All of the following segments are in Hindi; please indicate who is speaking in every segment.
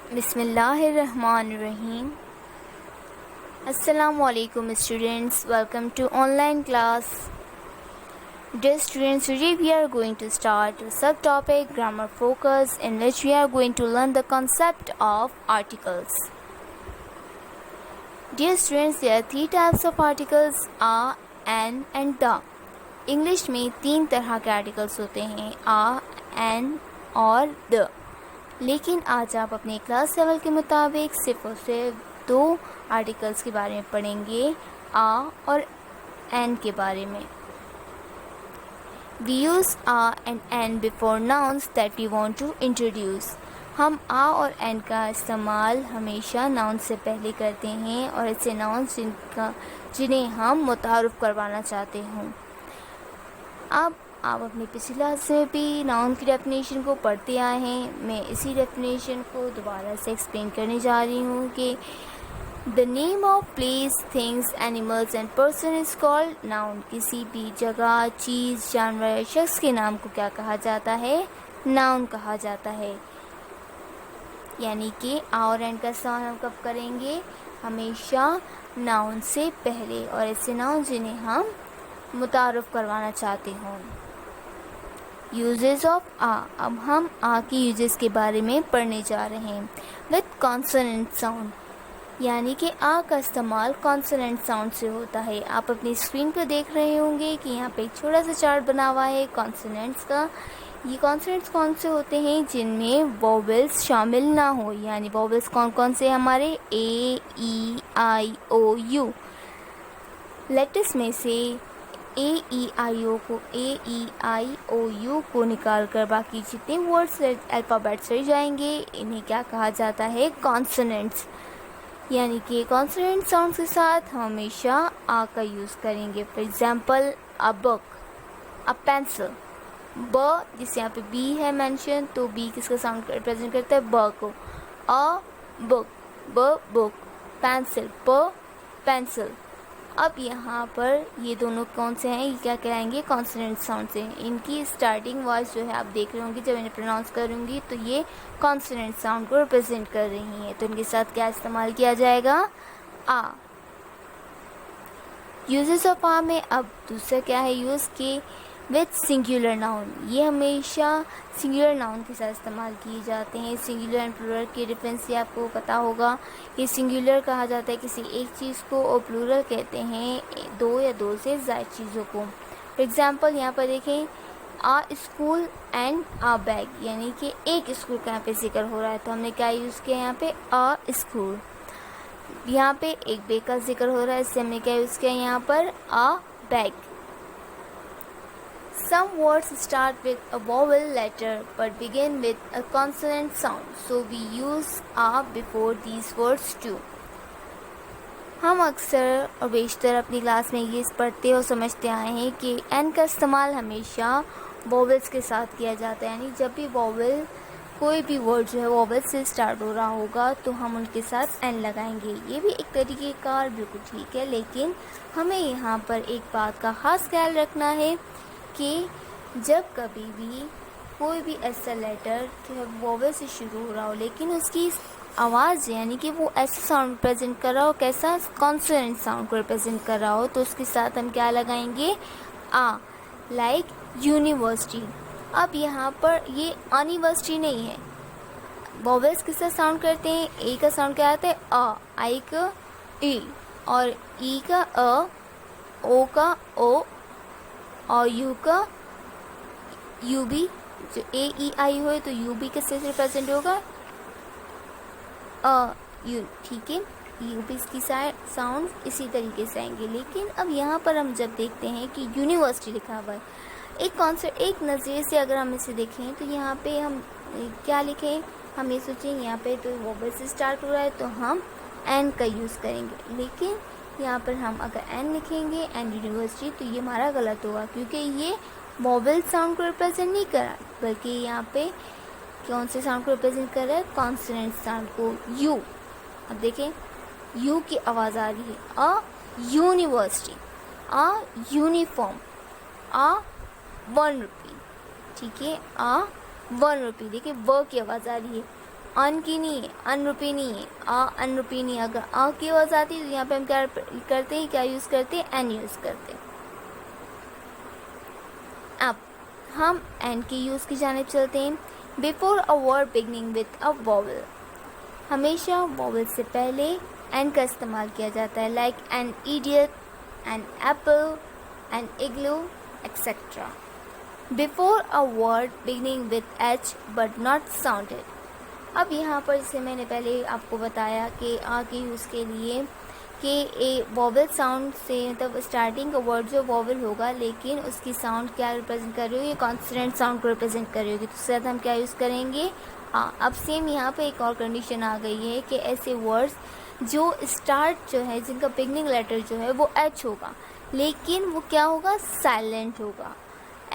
Speaker 1: Bismillahirrahmanirrahim. Assalamualaikum students. Welcome to online class. Dear students, today we are going to start a subtopic grammar focus in which we are going to learn the concept of articles. Dear students, there are three types of articles: a, an and the. English में तीन तरह के आर्टिकल्स होते हैं, आ, एन और द। लेकिन आज आप अपने क्लास लेवल के मुताबिक सिर्फ और सिर्फ दो आर्टिकल्स के बारे में पढ़ेंगे, आ और एन के बारे में। We use a and n before nouns that we want to introduce. हम आ और एन का इस्तेमाल हमेशा नाउन से पहले करते हैं और ऐसे नाउन्स जिन्हें हम मुतारुफ करवाना चाहते हों। अब आप अपनी पिछली क्लास में भी नाउन की डेफिनेशन को पढ़ते आए हैं। मैं इसी डेफिनेशन को दोबारा से एक्सप्लेन करने जा रही हूँ कि the name of place, things, animals and person is called noun. किसी भी जगह, चीज़, जानवर, शख्स के नाम को क्या कहा जाता है? नाउन कहा जाता है। यानी कि आ और एन का इस्तेमाल हम कब करेंगे? हमेशा नाउन से पहले, और ऐसे नाउन जिन्हें हम मुतारुफ करवाना चाहते हों। यूजेस ऑफ आ। अब हम आ की यूजेस के बारे में पढ़ने जा रहे हैं। विथ कॉन्सोनेंट साउंड, यानी कि आ का इस्तेमाल कॉन्सोनेंट साउंड से होता है। आप अपनी स्क्रीन पर देख रहे होंगे कि यहाँ पे एक छोटा सा चार्ट बना हुआ है कॉन्सोनेंट्स का। ये कॉन्सोनेंट्स कौन से होते हैं? जिनमें वोवेल्स शामिल ना हो। यानी वोवेल्स कौन कौन से हमारे? ए, ई, आई, ओ, यू। लेटर्स में से ए, ई, आई, ओ को, ए, ई, आई, ओ, यू को निकाल कर बाकी जितने वर्ड्स अल्फ़ाबेट्स रह जाएंगे, इन्हें क्या कहा जाता है? कॉन्सोनेंट्स। यानी कि कॉन्सोनेंट साउंड के साथ हम हमेशा आ का यूज़ करेंगे। For example, a book, a pencil. ब, जिससे यहाँ पे बी है मेंशन, तो बी किसका साउंड रिप्रेजेंट करता है? ब को। अ बुक, ब बुक, पेंसिल, प पेंसिल। अब यहाँ पर ये दोनों कौन से हैं? ये क्या कहलाएंगे? कॉन्सोनेंट साउंड से। इनकी स्टार्टिंग वॉइस जो है आप देख रहे होंगे, जब इन्हें प्रोनाउंस करूँगी तो ये कॉन्सोनेंट साउंड को रिप्रेजेंट कर रही हैं। तो इनके साथ क्या इस्तेमाल किया जाएगा? आ। यूजेस ऑफ आ में अब दूसरा क्या है यूज़ के? With singular noun. ये हमेशा सिंगुलर नाउन के साथ इस्तेमाल किए जाते हैं। सिंगुलर एंड प्लूरल की डिफरेंस ये आपको पता होगा। ये सिंगुलर कहा जाता है किसी एक चीज़ को, और प्लूरल कहते हैं दो या दो से ज़्यादा चीज़ों को। फॉर एग्जांपल यहाँ पर देखें, आ स्कूल एंड आ बैग, यानी कि एक स्कूल का यहाँ पे जिक्र हो रहा है, तो हमने क्या यूज़ किया यहाँ पे? आ स्कूल। यहाँ पे एक बैग का जिक्र हो रहा है, इससे हमने क्या यूज़ किया यहाँ पर? आ bag. Some words start with a vowel letter but begin with a consonant sound, so we use a before these words too. हम अक्सर और बेशतर अपनी क्लास में ये पढ़ते और समझते आए हैं कि एन का इस्तेमाल हमेशा वॉवेल्स के साथ किया जाता है। यानी जब भी वॉवेल, कोई भी वर्ड जो है वॉवेल से स्टार्ट हो रहा होगा तो हम उनके साथ एन लगाएंगे। ये भी एक तरीके का बिल्कुल ठीक है, लेकिन हमें यहाँ पर एक बात का ख़ास ख्याल रखना है कि जब कभी भी कोई भी ऐसा लेटर जो वोवेल से शुरू हो रहा हो, लेकिन उसकी आवाज़ यानी कि वो ऐसा साउंड प्रेजेंट कर रहा हो, कैसा? कॉन्सोनेंट साउंड को रिप्रेजेंट कर रहा हो, तो उसके साथ हम क्या लगाएंगे? आ। Like university. अब यहाँ पर ये यूनिवर्सिटी नहीं है। वोवेल्स किस साथ साउंड करते हैं? ए का साउंड क्या आता है? अ, आई का ई, और ई का अ, ओ का ओ, और यू का यू भी। जो ए, ई, आई हो तो यू भी किससे रिप्रेजेंट होगा? अ, यू। ठीक है, यू भी इसकी साउंड इसी तरीके से आएंगे। लेकिन अब यहाँ पर हम जब देखते हैं कि यूनिवर्सिटी लिखा हुआ है, एक कॉन्सेप्ट, एक नज़रिए से अगर हम इसे देखें तो यहाँ पे हम क्या लिखें? हम ये सोचें यहाँ पे तो वोवेल से स्टार्ट हो रहा है तो हम एन का यूज़ करेंगे, लेकिन यहाँ पर हम अगर एन लिखेंगे एंड यूनिवर्सिटी तो ये हमारा गलत होगा, क्योंकि ये वोवेल साउंड को रिप्रेजेंट नहीं कर रहा, बल्कि यहाँ पे कौन से साउंड को रिप्रेजेंट कर रहा है? कॉन्सोनेंट साउंड को, यू। अब देखें, यू की आवाज़ आ रही है। अ यूनिवर्सिटी, अ यूनिफॉर्म, अ 1 रुपी। ठीक है, अ 1 रुपी। देखिए व की आवाज़ आ रही है। अन की नहीं है, अनरूपी नहीं है, अनरूपी नहीं। अगर आ की आवाज़ आती है तो यहाँ पे हम क्या करते हैं, क्या यूज़ करते हैं, एन यूज़ करते हैं। अब हम एन के यूज़ की जानिब चलते हैं। Before a word beginning with a vowel, हमेशा वॉवल से पहले एन का इस्तेमाल किया जाता है, like an idiot, an apple, an igloo, etcetera. Before a word beginning with H but not sounded. अब यहाँ पर जैसे मैंने पहले आपको बताया कि आ के यूज़ के लिए कि ए वॉवल साउंड से, मतलब स्टार्टिंग का वर्ड जो वॉवल होगा लेकिन उसकी साउंड क्या रिप्रेजेंट कर रही होगी, कॉन्सोनेंट साउंड को रिप्रेजेंट कर रही होगी, तो उसके साथ हम क्या यूज़ करेंगे, आ। अब सेम यहाँ पे एक और कंडीशन आ गई है कि ऐसे वर्ड्स जो स्टार्ट जो है, जिनका बिगनिंग लेटर जो है वो एच होगा, लेकिन वो क्या होगा, साइलेंट होगा,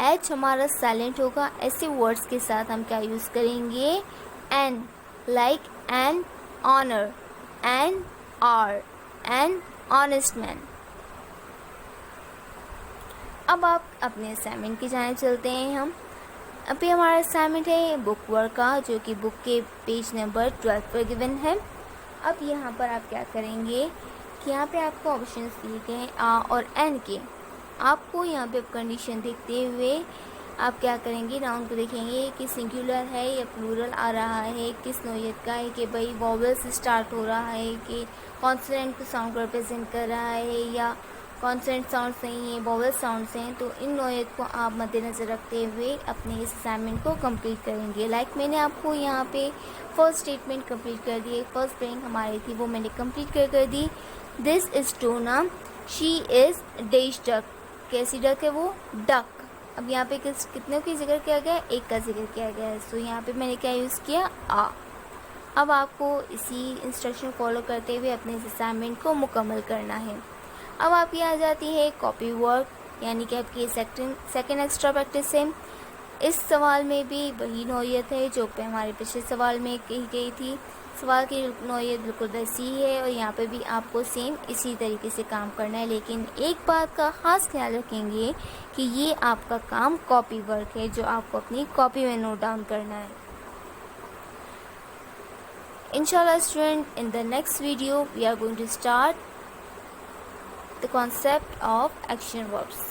Speaker 1: एच हमारा साइलेंट होगा। ऐसे वर्ड्स के साथ हम क्या यूज़ करेंगे, an, like an honour, an hour, an honest man. अब आप अपने असाइनमेंट की जाने चलते हैं। हम अभी हमारा असाइनमेंट है बुक वर्क का, जो कि बुक के पेज नंबर 12 पर गिवन है। अब यहाँ पर आप क्या करेंगे कि यहाँ पे आपको ऑप्शंस दिए गए हैं आ और एन के। आपको यहाँ पे कंडीशन देखते हुए आप क्या करेंगे, नाउन को देखेंगे कि सिंगुलर है या प्लूरल आ रहा है, किस नोयत का है, कि भाई वॉवल से स्टार्ट हो रहा है, कि कॉन्सोनेंट को साउंड को रिप्रेजेंट कर रहा है, या कॉन्सोनेंट साउंड नहीं है, वॉवल साउंड हैं। तो इन नोयत को आप मद्देनज़र रखते हुए अपने इस असाइनमेंट को कंप्लीट करेंगे। लाइक मैंने आपको यहाँ पे फर्स्ट स्टेटमेंट कंप्लीट कर दी, फर्स्ट प्लेइंग हमारी थी वो मैंने कंप्लीट कर दी। This is Tuna, she is dash duck, कैसी डक है वो, डक। अब यहाँ पे कितने की जिक्र किया गया है, एक का जिक्र किया गया है, सो यहाँ पे मैंने क्या यूज़ किया, आ। अब आपको इसी इंस्ट्रक्शन फॉलो करते हुए अपने इस असाइनमेंट को मुकम्मल करना है। अब आपकी आ जाती है कॉपी वर्क, यानी कि आपकी सेकंड एक्स्ट्रा प्रैक्टिस है। इस सवाल में भी वही नौयत है जो पे हमारे पिछले सवाल में कही गई थी। सवाल की नौयत बिल्कुल वैसी है और यहाँ पे भी आपको सेम इसी तरीके से काम करना है, लेकिन एक बात का ख़ास ख्याल रखेंगे कि ये आपका काम कॉपी वर्क है जो आपको अपनी कॉपी में नोट डाउन करना है। Inshallah student, in the next video we are going to start the concept of action verbs.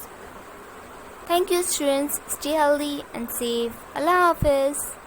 Speaker 1: Thank you students, stay healthy and safe. Allah Hafiz.